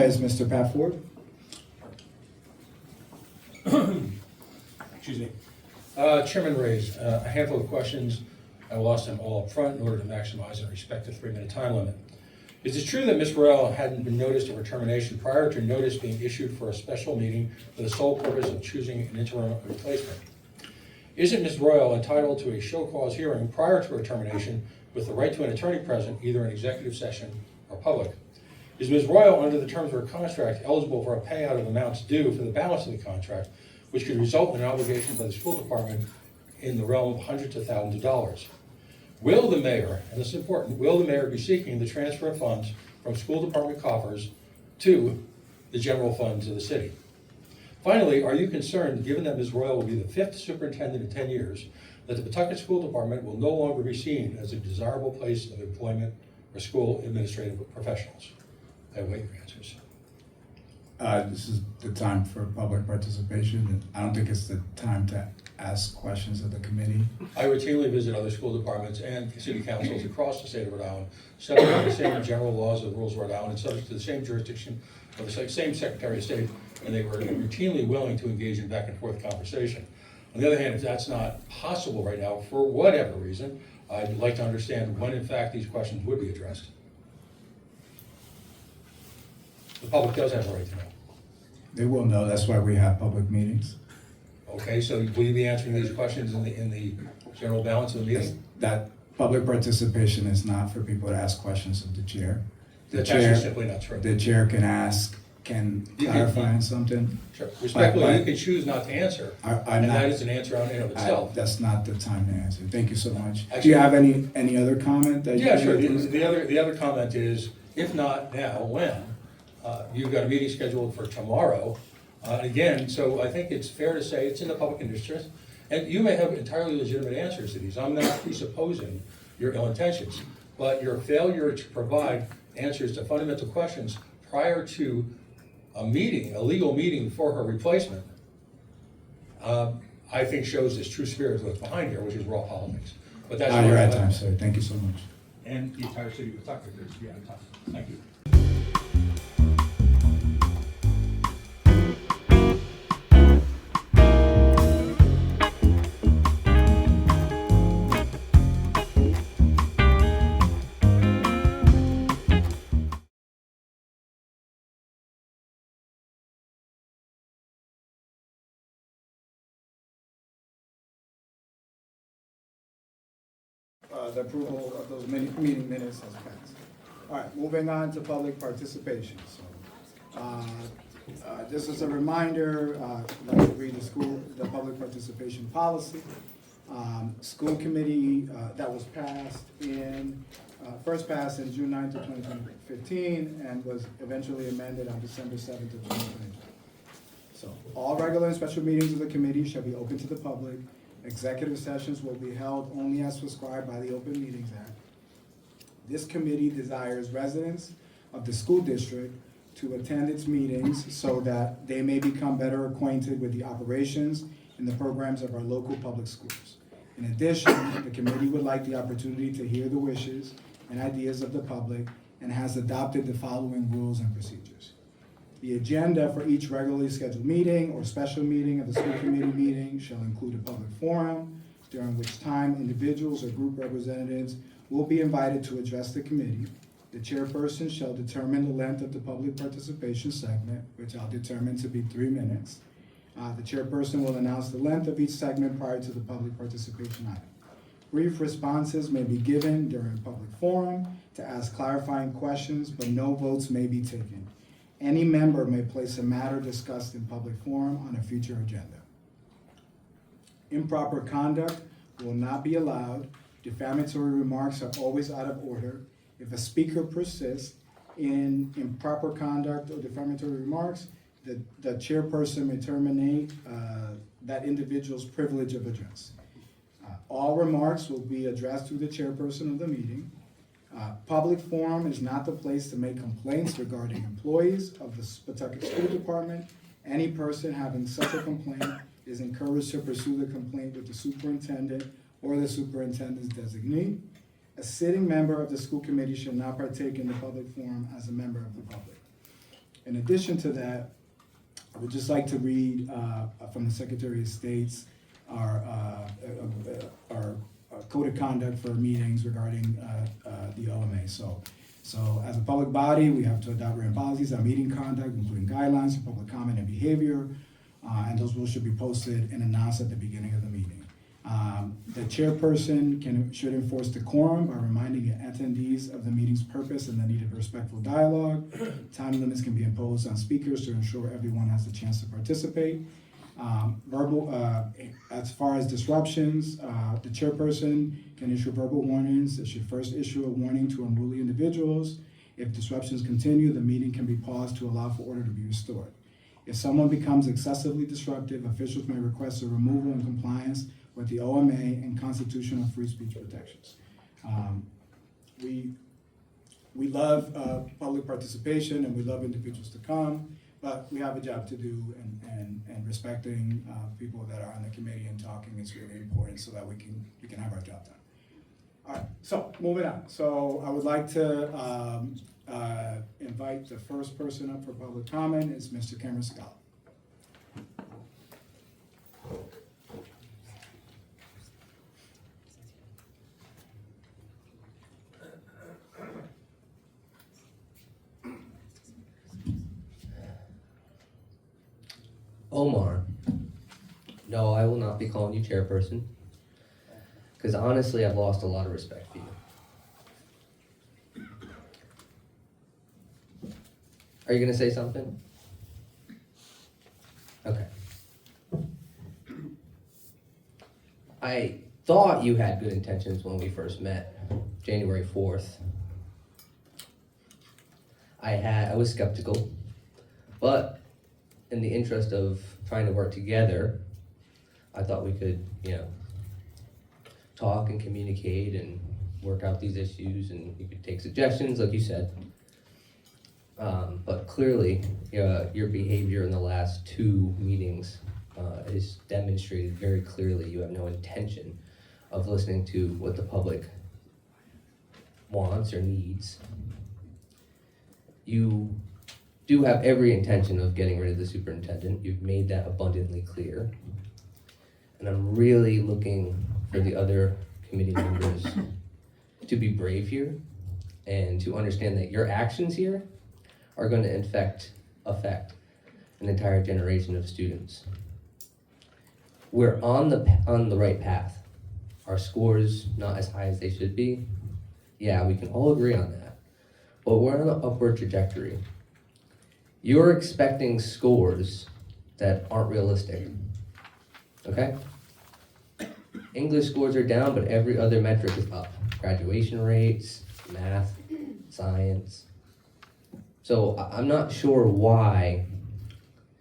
Is Mr. Pat Ford. Excuse me. Chairman raised a handful of questions. I will ask them all up front in order to maximize and respect the 3-minute time limit. Is it true that Ms. Royale hadn't been noticed of her termination prior to notice being issued for a special meeting for the sole purpose of choosing an interim replacement? Isn't Ms. Royale entitled to a show cause hearing prior to her termination with the right to an attorney present, either in executive session or public? Is Ms. Royale, under the terms of her contract, eligible for a payout of amounts due for the balance of the contract, which could result in an obligation by the school department in the realm of hundreds of thousands of dollars? Will the mayor, and this is important, will the mayor be seeking the transfer of funds from school department coffers to the general funds of the city? Finally, are you concerned, given that Ms. Royale will be the 5th superintendent in 10 years, that the Pawtucket School Department will no longer be seen as a desirable place of employment for school administrative professionals? I await your answers. This is the time for public participation. I don't think it's the time to ask questions of the committee. I routinely visit other school departments and city councils across the state of Rhode Island, subject to the same general laws and rules of Rhode Island, and subject to the same jurisdiction of the same Secretary of State, and they were routinely willing to engage in back and forth conversation. On the other hand, if that's not possible right now, for whatever reason, I'd like to understand when in fact these questions would be addressed. The public does have a right to know. They will know, that's why we have public meetings. Okay, so will you be answering these questions in the general balance of the meeting? That public participation is not for people to ask questions of the chair. That's actually simply not true. The chair can clarify on something. Sure. Respectfully, you can choose not to answer, I'm not, that is an answer on in of itself. that's not the time to answer. Thank you so much. Actually, do you have any other comment? That yeah, sure. The other comment is, if not now, when? You've got a meeting scheduled for tomorrow. Again, so I think it's fair to say it's in the public interest, and you may have entirely legitimate answers to these. I'm not presupposing your ill intentions, but your failure to provide answers to fundamental questions prior to a meeting, a legal meeting for her replacement, I think shows this true spirit of what's behind here, which is raw politics. But that's you're at time, sir. Thank you so much. And the entire city of Pawtucket is at time. Thank you. The approval of those meeting minutes has passed. All right, moving on to public participation. So, just as a reminder, I'd like to read the public participation policy. School committee that was passed first passed in June 9th of 2015 and was eventually amended on December 7th of 2020. So, all regular and special meetings of the committee shall be open to the public. Executive sessions will be held only as prescribed by the Open Meetings Act. This committee desires residents of the school district to attend its meetings so that they may become better acquainted with the operations and the programs of our local public schools. In addition, the committee would like the opportunity to hear the wishes and ideas of the public and has adopted the following rules and procedures. The agenda for each regularly scheduled meeting or special meeting of the school committee meeting shall include a public forum, during which time individuals or group representatives will be invited to address the committee. The chairperson shall determine the length of the public participation segment, which I'll determine to be 3 minutes. The chairperson will announce the length of each segment prior to the public participation item. Brief responses may be given during public forum to ask clarifying questions, but no votes may be taken. Any member may place a matter discussed in public forum on a future agenda. Improper conduct will not be allowed. Defamatory remarks are always out of order. If a speaker persists in improper conduct or defamatory remarks, the chairperson may terminate that individual's privilege of address. All remarks will be addressed through the chairperson of the meeting. Public forum is not the place to make complaints regarding employees of the Pawtucket School Department. Any person having such a complaint is encouraged to pursue the complaint with the superintendent or the superintendent's designee. A sitting member of the school committee shall not partake in the public forum as a member of the public. In addition to that, I would just like to read from the Secretary of State's our code of conduct for meetings regarding the OMA. So as a public body, we have to adopt written policies on meeting conduct, including guidelines for public comment and behavior, and those rules should be posted and announced at the beginning of the meeting. The chairperson should enforce decorum by reminding attendees of the meeting's purpose and the need of respectful dialogue. Time limits can be imposed on speakers to ensure everyone has a chance to participate. As far as disruptions, the chairperson can issue verbal warnings. It should first issue a warning to unruly individuals. If disruptions continue, the meeting can be paused to allow for order to be restored. If someone becomes excessively disruptive, officials may request a removal in compliance with the OMA and constitutional free speech protections. We love public participation and we love individuals to come, but we have a job to do, and respecting people that are on the committee and talking is really important so that we can have our job done. All right, so moving on. So I would like to invite the first person up for public comment is Mr. Cameron Scott. Omar, no, I will not be calling you chairperson, because honestly, I've lost a lot of respect for you. Are you going to say something? Okay. I thought you had good intentions when we first met, January 4th. I was skeptical, but in the interest of trying to work together, I thought we could, talk and communicate and work out these issues, and you could take suggestions, like you said. But clearly, your behavior in the last 2 meetings has demonstrated very clearly you have no intention of listening to what the public wants or needs. You do have every intention of getting rid of the superintendent. You've made that abundantly clear. And I'm really looking for the other committee members to be brave here and to understand that your actions here are going to affect an entire generation of students. We're on the right path. Our scores not as high as they should be. Yeah, we can all agree on that. But we're on an upward trajectory. You're expecting scores that aren't realistic, okay? English scores are down, but every other metric is up. Graduation rates, math, science. So I'm not sure why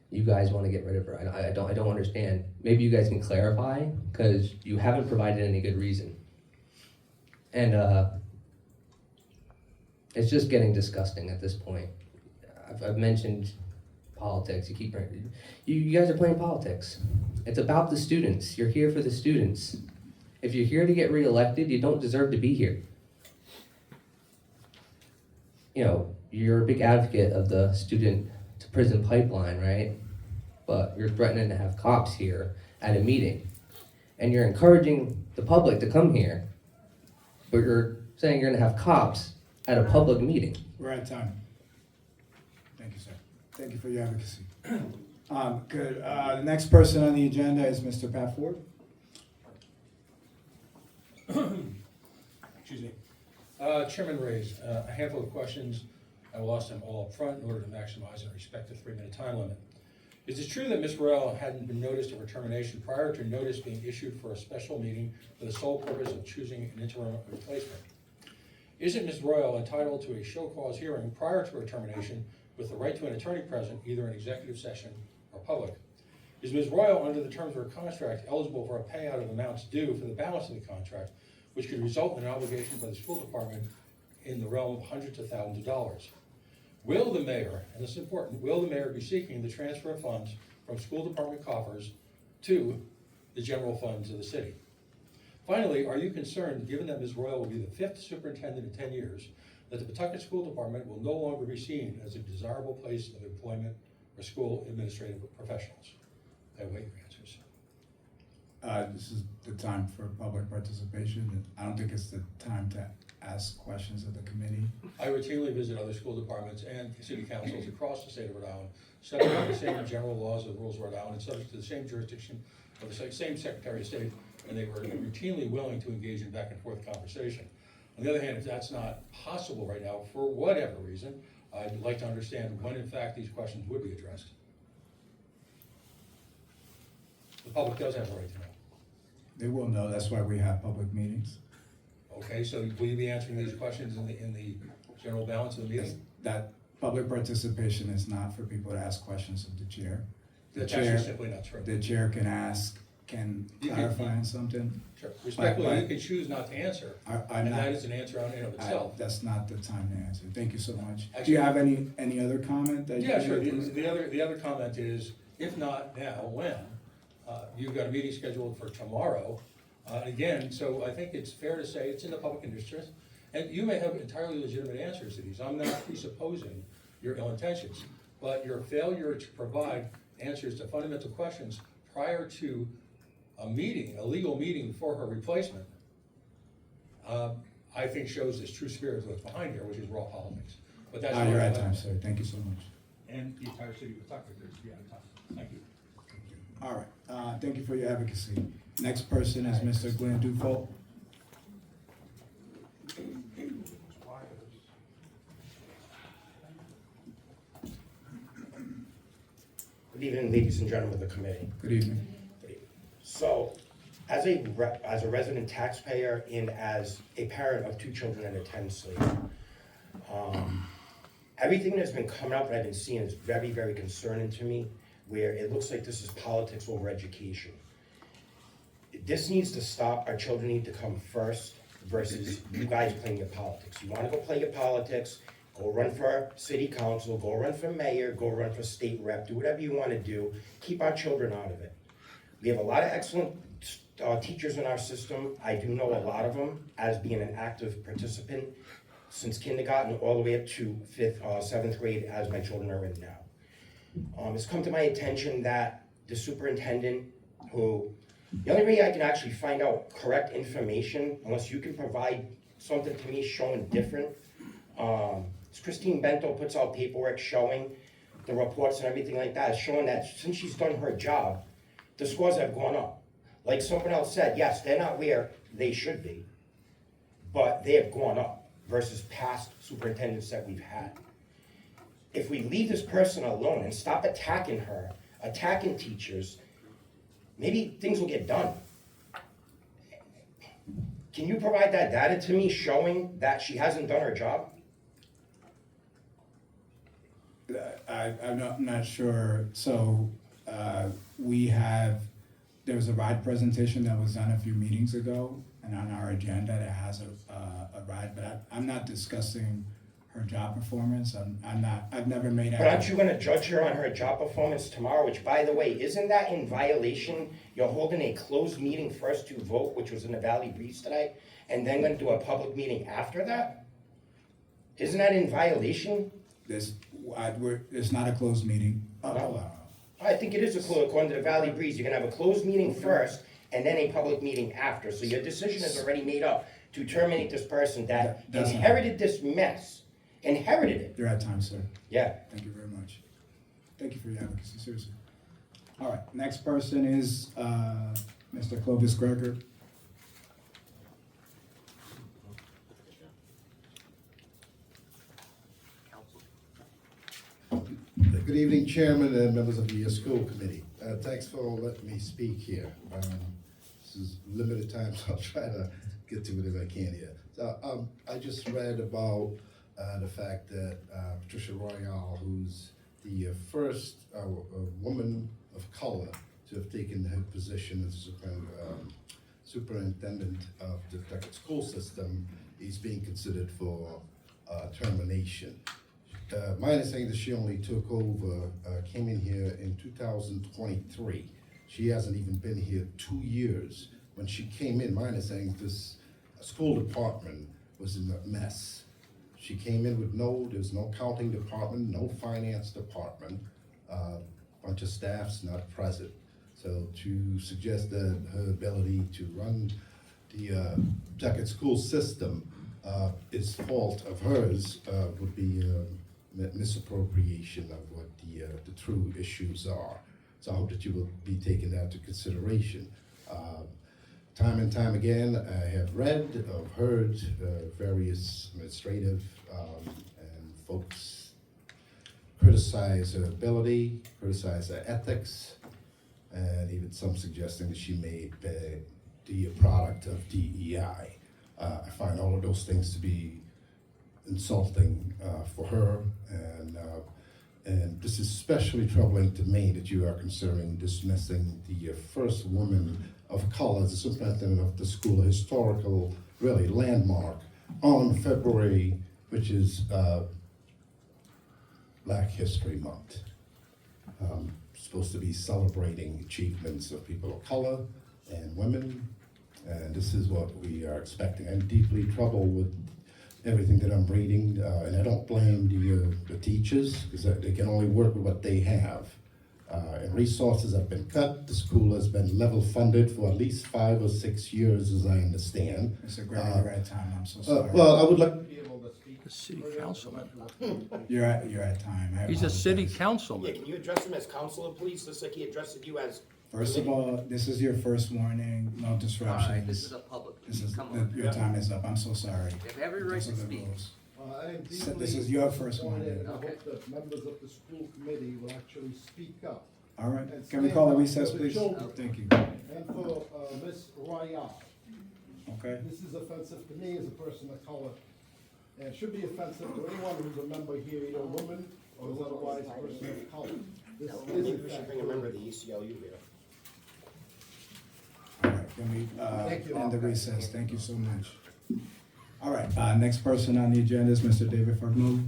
you guys want to get rid of her. I don't understand. Maybe you guys can clarify, because you haven't provided any good reason. And it's just getting disgusting at this point. I've mentioned politics. You guys are playing politics. It's about the students. You're here for the students. If you're here to get reelected, you don't deserve to be here. You're a big advocate of the student to prison pipeline, right? But you're threatening to have cops here at a meeting. And you're encouraging the public to come here, but you're saying you're gonna have cops at a public meeting. We're at time. Thank you, sir. Thank you for your advocacy. Good. The next person on the agenda is Mr. Pat Ford. Excuse me. Chairman raised a handful of questions. I will ask them all up front in order to maximize and respect the 3-minute time limit. Is it true that Ms. Royale hadn't been noticed of her termination prior to notice being issued for a special meeting for the sole purpose of choosing an interim replacement? Isn't Ms. Royale entitled to a show cause hearing prior to her termination with the right to an attorney present, either in executive session or public? Is Ms. Royale, under the terms of her contract, eligible for a payout of amounts due for the balance of the contract, which could result in an obligation by the school department in the realm of hundreds of thousands of dollars? Will the mayor, and this is important, will the mayor be seeking the transfer of funds from school department coffers to the general funds of the city? Finally, are you concerned, given that Ms. Royale will be the 5th superintendent in 10 years, that the Pawtucket School Department will no longer be seen as a desirable place of employment for school administrative professionals? I await your answers. This is the time for public participation. I don't think it's the time to ask questions of the committee. I routinely visit other school departments and city councils across the state of Rhode Island, subject to the same general laws and rules of Rhode Island, and subject to the same jurisdiction of the same Secretary of State, and they were routinely willing to engage in back and forth conversation. On the other hand, if that's not possible right now, for whatever reason, I'd like to understand when in fact these questions would be addressed. The public does have a right to know. They will know, that's why we have public meetings. Okay, so will you be answering these questions in the general balance of the meeting? That public participation is not for people to ask questions of the chair. The That's chair, actually simply not true. the chair can You can- clarify on something. Sure. Respectfully, But- you can choose not to answer, I'm and not- that is an answer on and of itself. That's not the time to answer. Thank you so much. Do Actually- you have any other comment that you? Yeah, sure. The other comment is, if not now, when? You've got a meeting scheduled for tomorrow. Again, so I think it's fair to say it's in the public interest, and you may have entirely legitimate answers to these. I'm not presupposing your ill intentions, but your failure to provide answers to fundamental questions prior to a meeting, a legal meeting for her replacement, I think shows this true spirit of what's behind here, which is raw politics. But that's. You're at time, sir. Thank you so much. And the entire city of Pawtucket is be out of time. Thank you. All right, thank you for your advocacy. Next person is Mr. Glenn Dufault. Good evening, ladies and gentlemen of the committee. Good evening. So, as a resident taxpayer and as a parent of 2 children and a 10 slave, everything that's been coming up that I've been seeing is very, very concerning to me, where it looks like this is politics over education. This needs to stop. Our children need to come first versus you guys playing your politics. You wanna go play your politics, go run for city council, go run for mayor, go run for state rep, do whatever you wanna do. Keep our children out of it. We have a lot of excellent teachers in our system. I do know a lot of them as being an active participant since kindergarten all the way up to 5th, 7th grade as my children are in now. It's come to my attention that the superintendent, who, the only way I can actually find out correct information, unless you can provide something to me showing different, is Christine Bento puts out paperwork showing the reports and everything like that, showing that since she's done her job, the scores have gone up. Like someone else said, yes, they're not where they should be, but they have gone up versus past superintendents that we've had. If we leave this person alone and stop attacking her, attacking teachers, maybe things will get done. Can you provide that data to me showing that she hasn't done her job? I'm not sure. So there was a ride presentation that was done a few meetings ago, and on our agenda that has a ride, but I'm not discussing her job performance. I've never made. But aren't you gonna judge her on her job performance tomorrow, which, by the way, isn't that in violation? You're holding a closed meeting first to vote, which was in the Valley Breeze tonight, and then gonna do a public meeting after that? Isn't that in violation? It's not a closed meeting. I think it is according to the Valley Breeze. You're gonna have a closed meeting first and then a public meeting after. So your decision is already made up to terminate this person that That's not- inherited this mess. Inherited it. You're at time, sir. Yeah. Thank you very much. Thank you for your advocacy, seriously. All right, next person is Mr. Clovis Greger. Good evening, Chairman and members of the school committee. Thanks for letting me speak here. This is limited time, so I'll try to get to it if I can here. So, I just read about the fact that Patricia Royale, who's the first woman of color to have taken her position as superintendent of the Pawtucket school system, is being considered for termination. My understanding is that she only took over, came in here in 2023. She hasn't even been here 2 years. When she came in, my understanding is this school department was in a mess. She came in with there's no accounting department, no finance department, bunch of staff's not present. So to suggest that her ability to run the Pawtucket school system is fault of hers would be misappropriation of what the true issues are. So I hope that you will be taking that into consideration. Time and time again, I have read or heard various administrative and folks criticize her ability, criticize her ethics, and even some suggesting that she may be a product of DEI. I find all of those things to be insulting for her, and this is especially troubling to me that you are considering dismissing the first woman of color as the superintendent of the school, a historical, really, landmark on February, which is Black History Month. Supposed to be celebrating achievements of people of color and women, and this is what we are expecting. I'm deeply troubled with everything that I'm reading, and I don't blame the teachers, because they can only work with what they have. And resources have been cut. The school has been level funded for at least 5 or 6 years, as I understand. Mr. Gregg, you're at time, I'm so sorry. Well, I would like to be able to speak. The city councilman. You're at time. I He's a city apologize. Yeah, councilman. can you address him as counselor, please, just like he addressed you as? First of all, this is your first warning, no disruptions. Alright, this is a public, come on. Your time is up, I'm so sorry. You have every right Those to are the speak. rules. I am So deeply this is your first one, disappointed, and I okay. hope that members of the school committee will actually speak up. All right, And can we stand call a up recess, for the please? children. Thank you. And for Ms. Royale, Okay, this is offensive to me as a person of color, and should be offensive to anyone who's a member here, either a woman or is otherwise a person of color. This is Maybe in we should fact. bring a member of the ACLU here. all right, can we, Thank you. end the recess? Thank you so much. All right, next person on the agenda is Mr. David Fargnoli.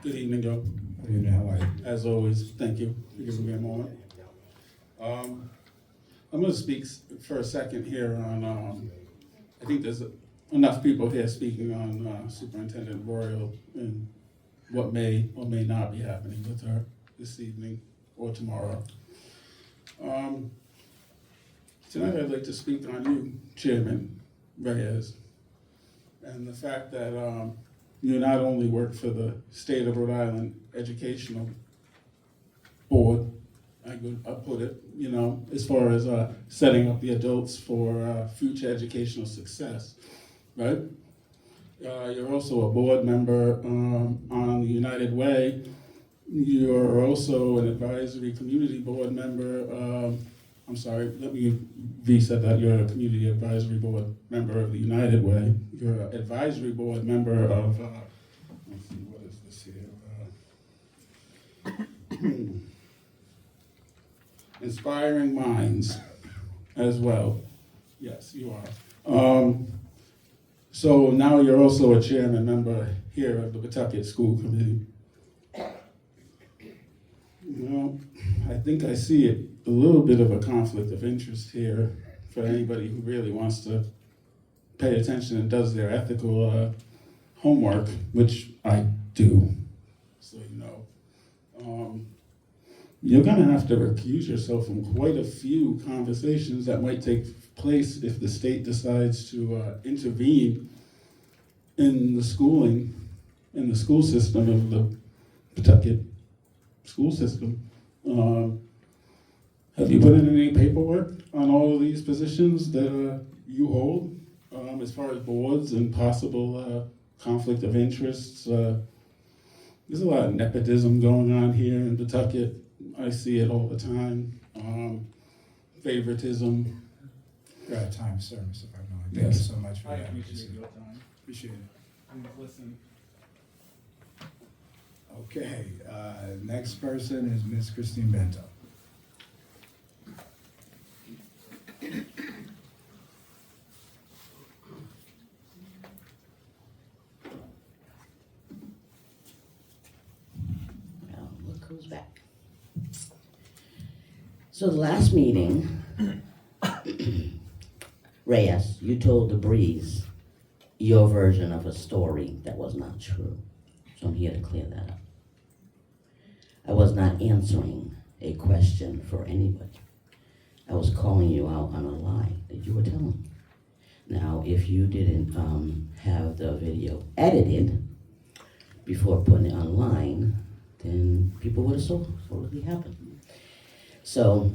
Good evening, Joe. Good evening, how are you? As always, thank you for giving me a moment. I'm gonna speak for a second here on, I think there's enough people here speaking on Superintendent Royal and what may or may not be happening with her this evening or tomorrow. Tonight I'd like to speak on you, Chairman Reyes, and the fact that you not only work for the State of Rhode Island Educational Board, I'll put it, you know, as far as setting up the adults for future educational success, right? You're also a board member on the United Way. You're also an advisory community board member. I'm sorry, let me reset that. You're a community advisory board member of the United Way. You're an advisory board member of, let's see, what is this here? Inspiring Minds as well. Yes, you are. So now you're also a chairman member here of the Pawtucket School Committee. Well, I think I see a little bit of a conflict of interest here for anybody who really wants to pay attention and does their ethical homework, which I do, so you know. You're gonna have to recuse yourself from quite a few conversations that might take place if the state decides to intervene in the schooling, in the school system of the Pawtucket school system. Have you put in any paperwork on all of these positions that you hold, as far as boards and possible conflict of interests? There's a lot of nepotism going on here in Pawtucket. I see it all the time. Favoritism. You're at time, sir, Mr. Fargnoli. Thank you Yes. so much for I that. appreciate your time. Appreciate it. Please listen. Okay, next person is Ms. Christine Bento. So the last meeting, Reyes, you told the Breeze your version of a story that was not true. So I'm here to clear that up. I was not answering a question for anybody. I was calling you out on a lie that you were telling. Now, if you didn't have the video edited before putting it online, then people would have saw what really happened. So,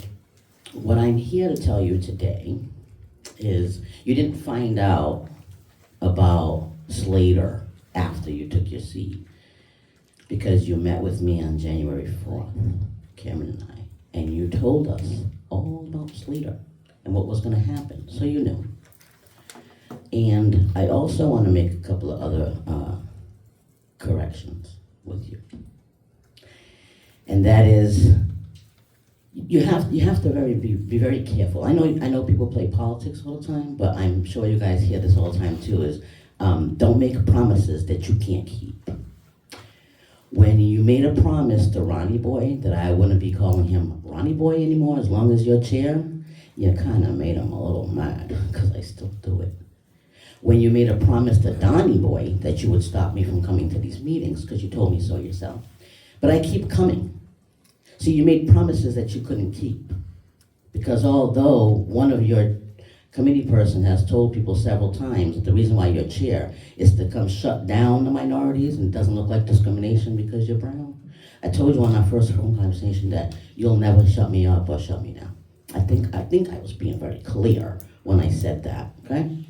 what I'm here to tell you today is you didn't find out about Slater after you took your seat because you met with me on January 4th, Cameron and I, and you told us all about Slater and what was going to happen, so you knew. And I also want to make a couple of other corrections with you. And that is, you have to be very careful. I know people play politics all the time, but I'm sure you guys hear this all the time too, is don't make promises that you can't keep. When you made a promise to Ronnie Boy that I wouldn't be calling him Ronnie Boy anymore as long as you're chair, you kind of made him a little mad, because I still do it. When you made a promise to Donnie Boy that you would stop me from coming to these meetings, because you told me so yourself. But I keep coming. So you made promises that you couldn't keep. Because although one of your committee person has told people several times that the reason why you're chair is to come shut down the minorities and it doesn't look like discrimination because you're brown. I told you on our first phone conversation that you'll never shut me up or shut me down. I think I was being very clear when I said that, okay?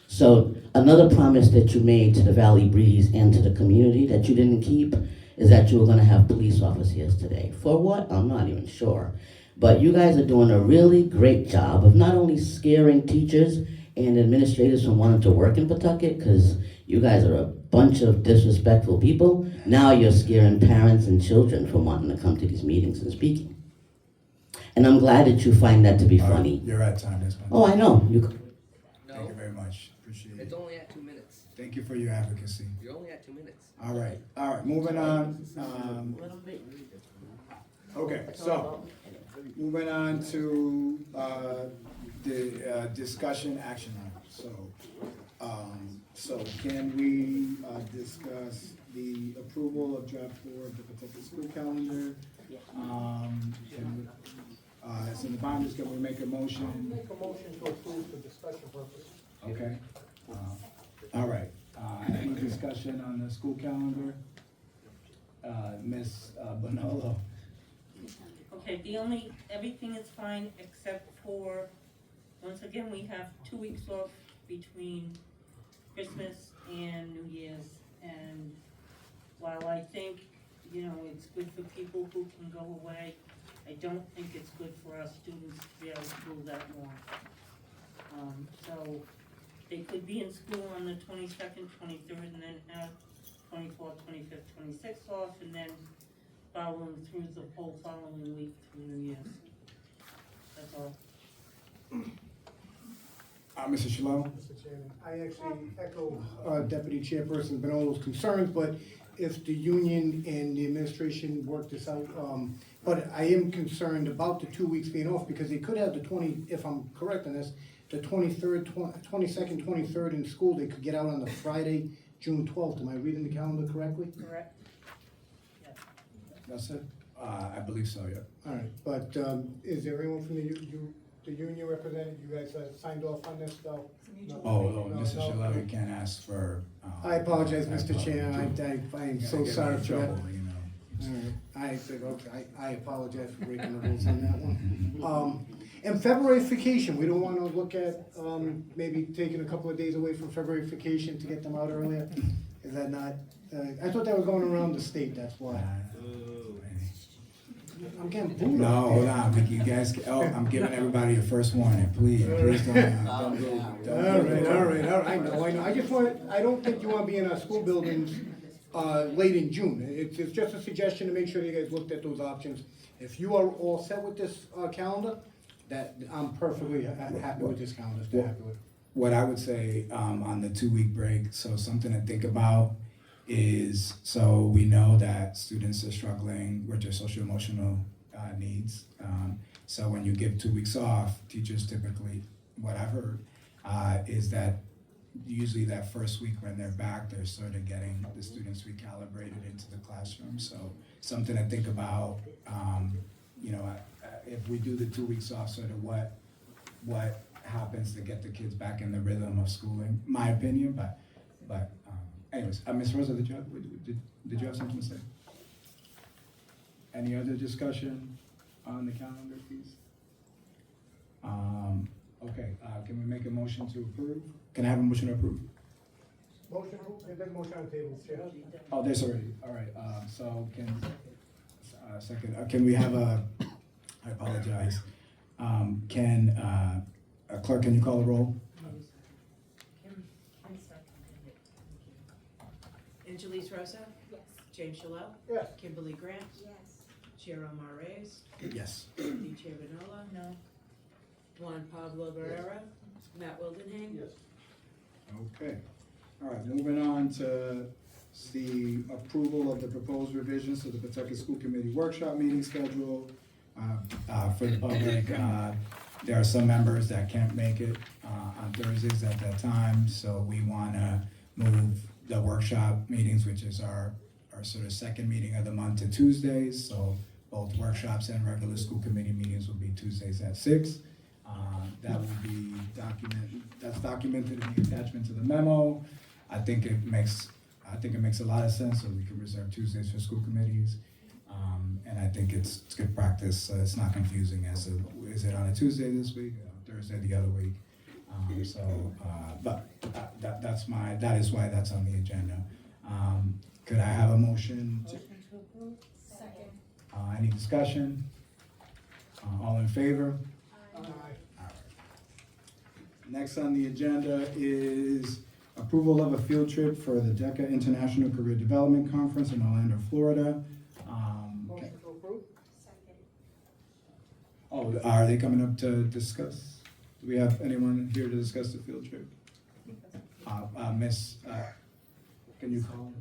So another promise that you made to the Valley Breeze and to the community that you didn't keep is that you were gonna have police officers today. For what? I'm not even sure. But you guys are doing a really great job of not only scaring teachers and administrators from wanting to work in Pawtucket, because you guys are a bunch of disrespectful people, now you're scaring parents and children from wanting to come to these meetings and speaking. And I'm glad that you find that to be funny. You're at time, Ms. Oh, I know. Thank you very much. Appreciate it. It's only at 2 minutes. Thank you for your advocacy. You're only at 2 minutes. All right, moving on. Okay, so, moving on to the discussion action item. So can we discuss the approval of draft 4 of the Pawtucket school calendar? It's in the binders, can we make a motion? Make a motion to approve for discussion purposes. Okay. All right, any discussion on the school calendar? Ms. Bonolo? Okay, everything is fine except for, once again, we have 2 weeks off between Christmas and New Year's. And while I think, it's good for people who can go away, I don't think it's good for our students to be out of school that long. So they could be in school on the 22nd, 23rd, and then have 24th, 25th, 26th off, and then following through the whole following week through New Year's. That's all. Mr. Shalom? Mr. Chairman, I actually echo Deputy Chairperson Benolo's concerns, but if the union and the administration work this out, but I am concerned about the 2 weeks being off, because they could have if I'm correct on this, the 23rd, 22nd, 23rd in school, they could get out on the Friday, June 12th. Am I reading the calendar correctly? Correct? That's it? I believe so, yeah. All right, but is there anyone from the union representative, you guys signed off on this, though? Oh, Mr. Shalom, you can't ask for. I apologize, Mr. Chair, I am so sorry for that. All right, I apologize for breaking the rules on that one. And February vacation, we don't wanna look at, maybe taking a couple of days away from February vacation to get them out earlier? Is that not, I thought that was going around the state, that's why. I'm getting booed. No, hold on, you guys, I'm giving everybody a first warning, please don't. All right, I know. I don't think you wanna be in our school buildings, late in June. It's just a suggestion to make sure you guys looked at those options. If you are all set with this, calendar, that, I'm perfectly happy with this calendar, still happy with it. What I would say, on the 2 week break, so something to think about is, so we know that students are struggling with their social emotional needs. So when you give 2 weeks off, teachers typically, what I've heard, is that usually that first week when they're back, they're sort of getting the students recalibrated into the classroom. So something to think about, you know, if we do the 2 weeks off, sort of what happens to get the kids back in the rhythm of schooling, my opinion, but anyways, Ms. Rosa, did you have something to say? Any other discussion on the calendar, please? Okay, can we make a motion to approve? Can I have a motion to approve? Motion approved, and then motion on the table, Chair. Oh, there's already, all right, so second, can we have I apologize. Clerk, can you call the roll? Angelise Rosa? Yes. James Shalell? Yes. Kimberly Grant? Yes. Chair Omar Reyes? Yes. Deputy Chair Vanola? No. Juan Pablo Barrera? Matt Wildenhain? Yes. Okay, all right, moving on to the approval of the proposed revisions to the Pawtucket School Committee workshop meeting schedule. For the public, there are some members that can't make it on Thursdays at that time, so we wanna move the workshop meetings, which is our sort of second meeting of the month, to Tuesdays. So both workshops and regular school committee meetings will be Tuesdays at 6. That will be documented in the attachment to the memo. I think it makes a lot of sense, so we can reserve Tuesdays for school committees. And I think it's good practice, so it's not confusing as to, is it on a Tuesday this week, Thursday the other week? That is why that's on the agenda. Could I have a motion? Motion to approve? Second. Any discussion? All in favor? Aye. Next on the agenda is approval of a field trip for the DECA International Career Development Conference in Orlando, Florida. Motion to approve? Second. Oh, are they coming up to discuss? Do we have anyone here to discuss the field trip? Can you call?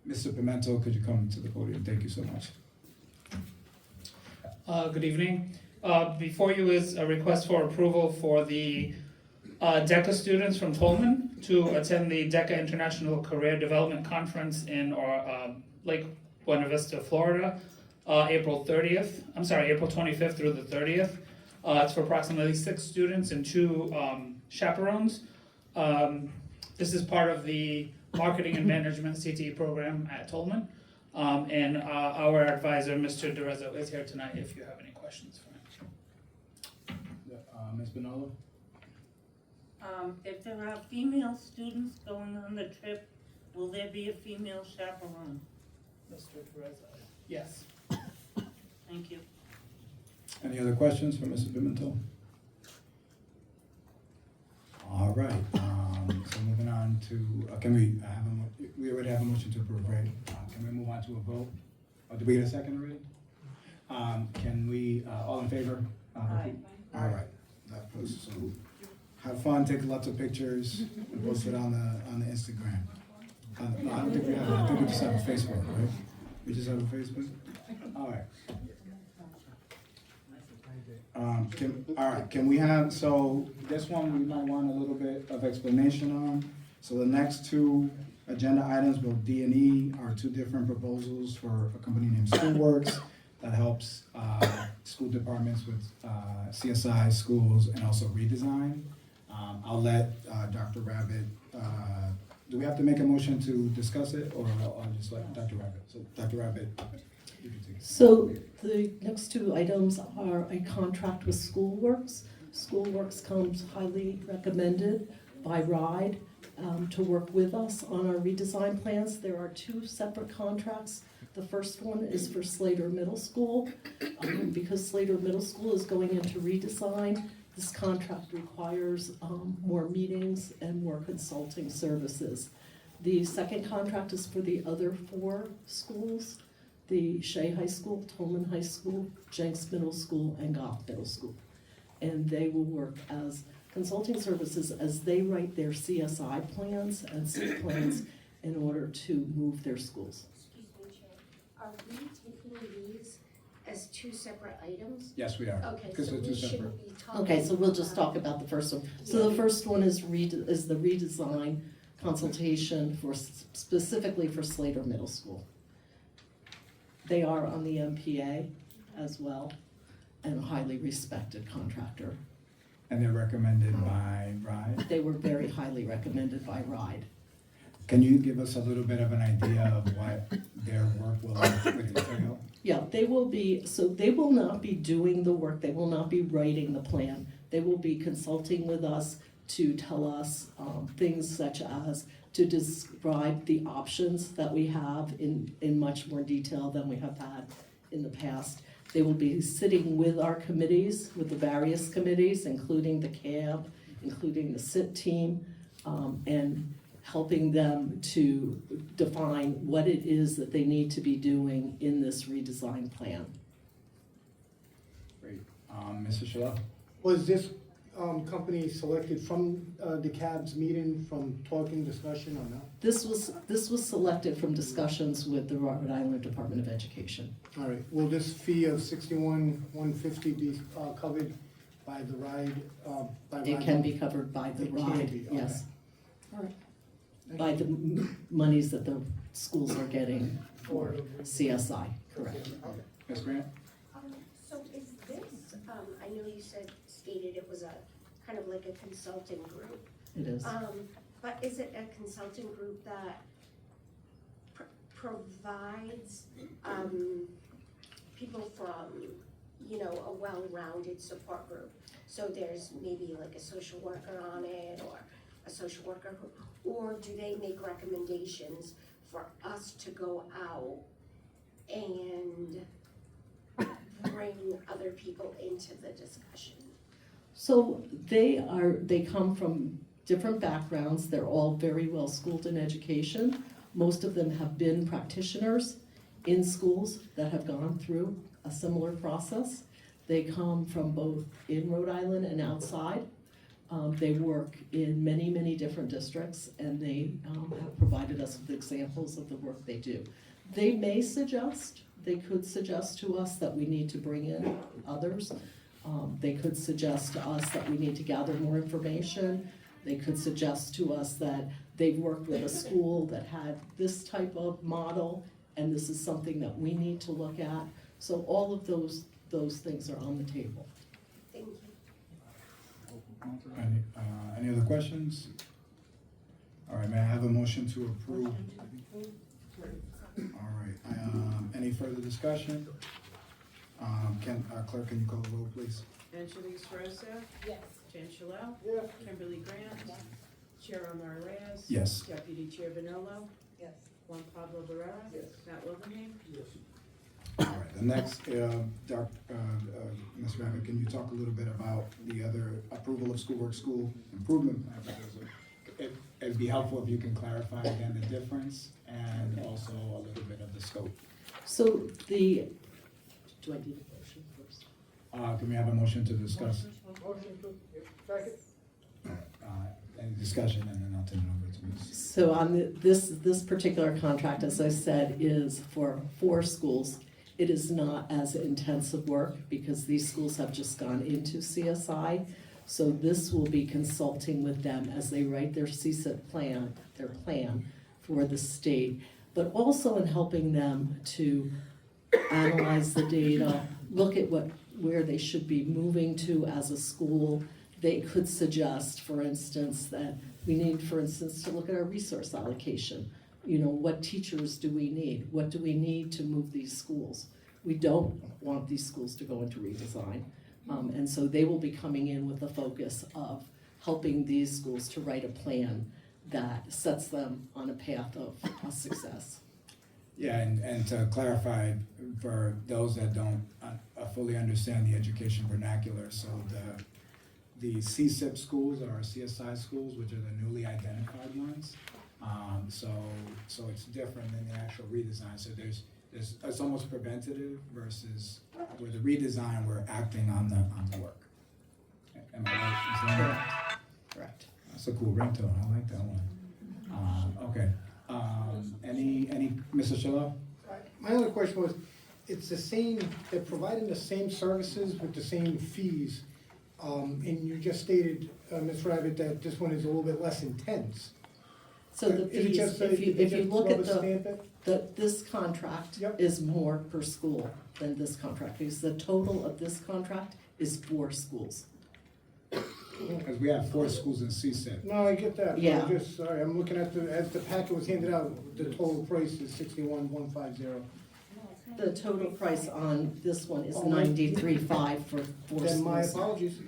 Mr. Pimento, could you come to the podium? Thank you so much. Good evening. Before you is a request for approval for the DECA students from Tolman to attend the DECA International Career Development Conference in Lake Buena Vista, Florida, April 25th through the 30th. It's for approximately 6 students and 2 chaperones. This is part of the Marketing and Management CTE program at Tolman. And our advisor, Mr. DeRezzo, is here tonight if you have any questions for him. Ms. Bonolo? If there are female students going on the trip, will there be a female chaperone? Mr. DeRezzo. Yes. Thank you. Any other questions for Mr. Pimentel? All right, so moving on to, can we we already have a motion to approve, right? Can we move on to a vote? Or did we get a second already? Can we, all in favor? Aye. All right, that posts, so have fun, take lots of pictures, and post it on the Instagram. No, I don't think we have it, I think we just have a Facebook, right? We just have a Facebook? All right. Can we have, so this one we might want a little bit of explanation on. So the next 2 agenda items, both D and E, are 2 different proposals for a company named Schoolworks that helps school departments with CSI schools and also redesign. I'll let Dr. Rabbit, do we have to make a motion to discuss it, or I'll just let Dr. Rabbit? So Dr. Rabbit, you can take it. So the next 2 items are a contract with Schoolworks. Schoolworks comes highly recommended by RIDE to work with us on our redesign plans. There are 2 separate contracts. The first one is for Slater Middle School. Because Slater Middle School is going into redesign, this contract requires more meetings and more consulting services. The second contract is for the other 4 schools, the Shea High School, Tolman High School, Jenks Middle School, and Goff Middle School. And they will work as consulting services as they write their CSI plans and SIP plans in order to move their schools. Excuse me, Chair. Are we taking these as two separate items? Yes, we are. Okay, Because so they're two we separate. shouldn't be talking. Okay, so we'll just talk about the first one. So the first one is the redesign consultation for, specifically for Slater Middle School. They are on the MPA as well, and a highly respected contractor. And they're recommended by RIDE. They were very highly recommended by RIDE. Can you give us a little bit of an idea of what their work will entail? Yeah, they will be, so they will not be doing the work, they will not be writing the plan. They will be consulting with us to tell us things such as to describe the options that we have in much more detail than we have had in the past. They will be sitting with our committees, with the various committees, including the CAB, including the SIT team, and helping them to define what it is that they need to be doing in this redesign plan. Great. Mrs. Shalal? Was this company selected from the CAB's meeting, from talking, discussion, or not? This was selected from discussions with the Rhode Island Department of Education. All right, will this fee of $61,150 be covered by the RIDE? It can be covered by the It can RIDE, be, okay. yes. By the monies that the schools are getting for CSI, correct. Ms. Grant? So is this, I know you stated it was a, kind of like a consulting group. It is. But is it a consulting group that provides, people from, a well-rounded support group? So there's maybe like a social worker on it, or a social worker, or do they make recommendations for us to go out and bring other people into the discussion? So they come from different backgrounds, they're all very well schooled in education. Most of them have been practitioners in schools that have gone through a similar process. They come from both in Rhode Island and outside. They work in many, many different districts, and they have provided us with examples of the work they do. They could suggest to us that we need to bring in others. They could suggest to us that we need to gather more information. They could suggest to us that they've worked with a school that had this type of model, and this is something that we need to look at. So all of those things are on the table. Thank you. Any other questions? All right, may I have a motion to approve? All right, any further discussion? Clerk, can you call the roll, please? Angeles Rosa? Yes. Jen Shalal? Yes. Kimberly Grant? Chair Omar Reyes? Yes. Deputy Chair Vanolo? Yes. Juan Pablo Barrera? Yes. Matt Wildenhain? All right, the next, Ms. Rabbit, can you talk a little bit about the other approval of schoolwork school improvement plan? It'd be helpful if you can clarify again the difference and also a little bit of the scope. So do I need a motion first? Can we have a motion to discuss? Any discussion, and then I'll turn it over to Ms. So on this particular contract, as I said, is for 4 schools. It is not as intensive work because these schools have just gone into CSI. So this will be consulting with them as they write their CSIP plan, their plan for the state, but also in helping them to analyze the data, look at where they should be moving to as a school. They could suggest, for instance, that we need, for instance, to look at our resource allocation. What teachers do we need? What do we need to move these schools? We don't want these schools to go into redesign. And so they will be coming in with the focus of helping these schools to write a plan that sets them on a path of success. Yeah, and to clarify for those that don't fully understand the education vernacular, so the CSIP schools are CSI schools, which are the newly identified ones. So it's different than the actual redesign. So it's almost preventative versus with the redesign, we're acting on the work. Am I right? Is that right? Correct. That's a cool ringtone. I like that one. Okay. Any Mr. Shalom? My other question was, it's the same, they're providing the same services with the same fees. And you just stated, Ms. Rabbit, that this one is a little bit less intense. So the Is it fees, just if you just look at rubber stamp it? this contract Yep. is more per school than this contract, because the total of this contract is 4 schools. Because we have 4 schools in CSEP. No, I get that. but Yeah. Just, sorry, I'm looking at as the packet was handed out, the total price is 61,150. The total price on this one is Oh, 93.5 for 4 Then my schools. apologies.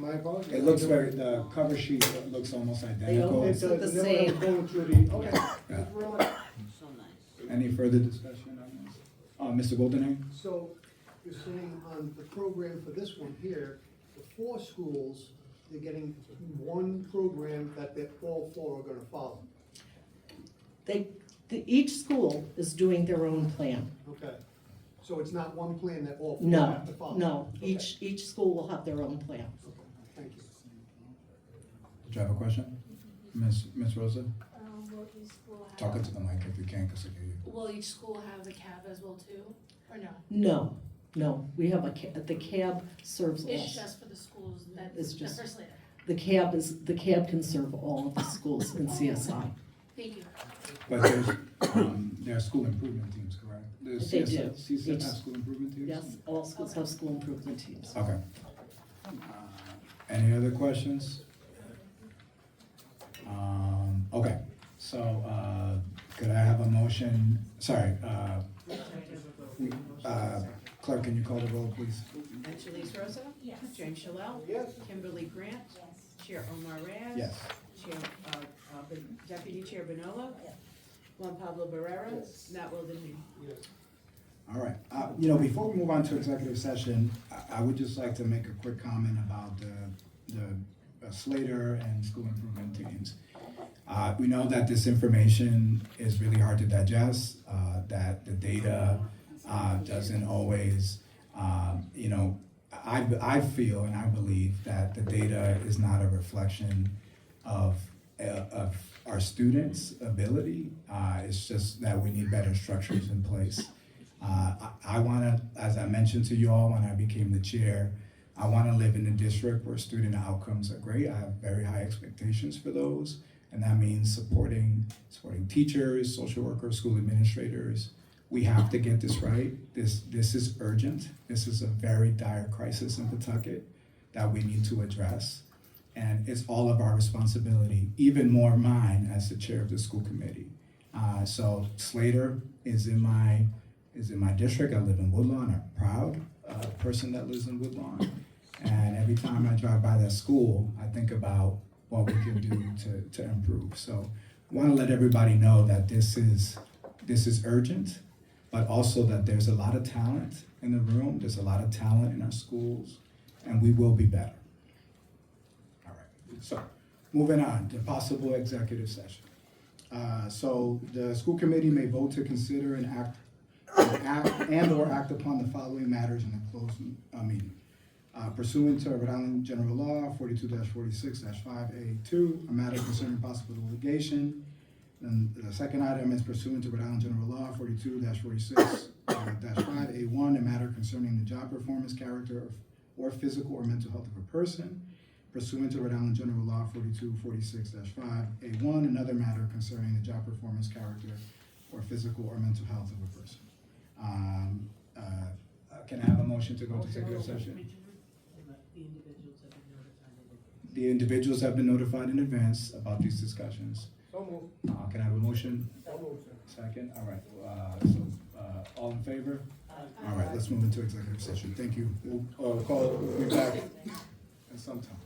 It looks the cover sheet looks almost identical. all- It look does, the never same. going through the, okay. Yeah. So nice. Any further discussion on this? Mr. Goldenhagen? So you're saying on the program for this one here, the 4 schools, they're getting one program that all 4 are gonna follow. Each school is doing their own plan. Okay. So it's not one plan that all 4 No, have to follow? no, Okay. each school will have their own plan. Thank you. Did you have a question? Ms. Rosa? Will each school have? Talk into the mic if you can, because I hear you. Will each school have the cab as well too, or no? No, we have the cab serves all. It's just for the schools that, It's the just- first later. The cab can serve all of the schools in CSI. Thank you. But there are school improvement teams, correct? They do. CSEP have school improvement teams? Yes, all schools have school improvement teams. Okay. Any other questions? Okay, so, could I have a motion, sorry, clerk, can you call the roll, please? Angelise Rosa? Yes. James Shalell? Yes. Kimberly Grant? Chair Omar Reyes? Yes. Chair, Deputy Chair Benolo? Juan Pablo Barrera? Matt Wildenhain? All right, before we move on to executive session, I would just like to make a quick comment about the Slater and school improvement teams. We know that this information is really hard to digest, that the data doesn't always, I feel and I believe that the data is not a reflection of our students' ability. It's just that we need better structures in place. I want to, as I mentioned to you all when I became the chair, I want to live in a district where student outcomes are great. I have very high expectations for those, and that means supporting teachers, social workers, school administrators. We have to get this right. This is urgent. This is a very dire crisis in Pawtucket that we need to address, and it's all of our responsibility, even more mine as the chair of the school committee. So Slater is in my district. I live in Woodlawn. I'm a proud person that lives in Woodlawn. And every time I drive by that school, I think about what we can do to improve. So I want to let everybody know that this is urgent, but also that there's a lot of talent in the room. There's a lot of talent in our schools, and we will be better. All right. So moving on to possible executive session. So the school committee may vote to consider and act and/or act upon the following matters in a closed meeting. Pursuant to Rhode Island General Law 42-46-5A2, a matter concerning possible litigation. And the second item is pursuant to Rhode Island General Law 42-46-5A1, a matter concerning the job performance, character, or physical or mental health of a person. Pursuant to Rhode Island General Law 42-46-5A1, another matter concerning the job performance, character, or physical or mental health of a person. Can I have a motion to go to executive session? The individuals have been notified in advance about these discussions. So moved. Can I have a motion? So moved, sir. Second, all right, all in favor? All right, let's move into executive session. Thank you. We'll be back in some time.